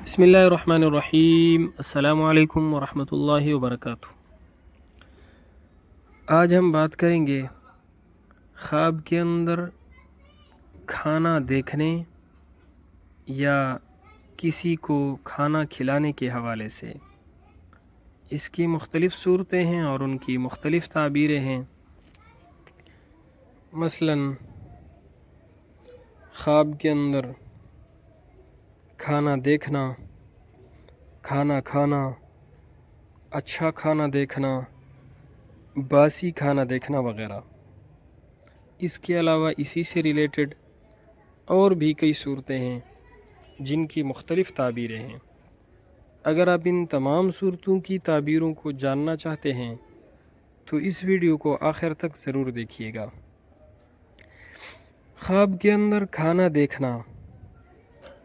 بسم اللہ الرحمن الرحیم۔ السلام علیکم ورحمۃ اللہ وبرکاتہ۔ آج ہم بات کریں گے خواب کے اندر کھانا دیکھنے یا کسی کو کھانا کھلانے کے حوالے سے۔ اس کی مختلف صورتیں ہیں اور ان کی مختلف تعبیریں ہیں۔ مثلا خواب کے اندر کھانا دیکھنا، کھانا کھانا، اچھا کھانا دیکھنا، باسی کھانا دیکھنا وغیرہ۔ اس کے علاوہ اسی سے ریلیٹڈ اور بھی کئی صورتیں ہیں جن کی مختلف تعبیریں ہیں۔ اگر آپ ان تمام صورتوں کی تعبیروں کو جاننا چاہتے ہیں تو اس ویڈیو کو آخر تک ضرور دیکھیے گا۔ خواب کے اندر کھانا دیکھنا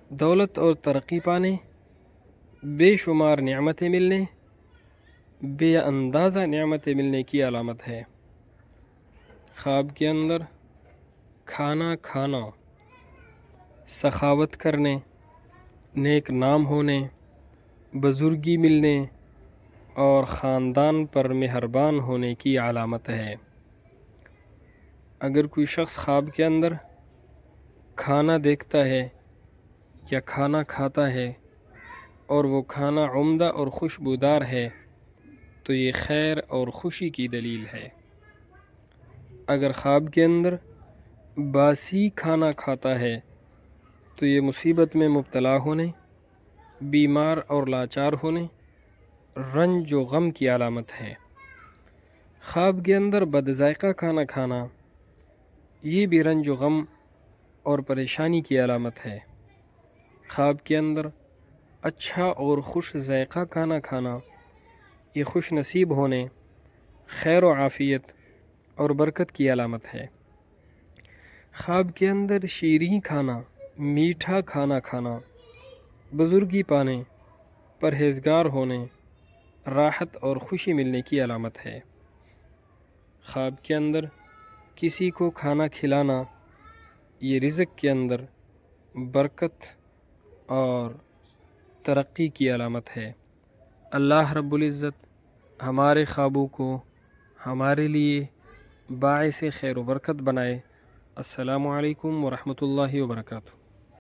دولت اور ترقی پانے، بے شمار نعمتیں ملنے، بے اندازہ نعمتیں ملنے کی علامت ہے۔ خواب کے اندر کھانا کھانا سخاوت کرنے، نیک نام ہونے، بزرگی ملنے اور خاندان پر مہربان ہونے کی علامت ہے۔ اگر کوئی شخص خواب کے اندر کھانا دیکھتا ہے یا کھانا کھاتا ہے اور وہ کھانا عمدہ اور خوشبودار ہے تو یہ خیر اور خوشی کی دلیل ہے۔ اگر خواب کے اندر باسی کھانا کھاتا ہے تو یہ مصیبت میں مبتلا ہونے، بیمار اور لاچار ہونے، رنج و غم کی علامت ہے۔ خواب کے اندر بد ذائقہ کھانا کھانا یہ بھی رنج و غم اور پریشانی کی علامت ہے۔ خواب کے اندر اچھا اور خوش ذائقہ کھانا کھانا یہ خوش نصیب ہونے، خیر و عافیت اور برکت کی علامت ہے۔ خواب کے اندر شیریں کھانا، میٹھا کھانا کھانا، بزرگی پانے، پرہیزگار ہونے، راحت اور خوشی ملنے کی علامت ہے۔ خواب کے اندر کسی کو کھانا کھلانا یہ رزق کے اندر برکت اور ترقی کی علامت ہے۔ اللہ رب العزت ہمارے خوابوں کو ہمارے لیے باعث خیر و برکت بنائے۔ السلام علیکم ورحمۃ اللہ وبرکاتہ۔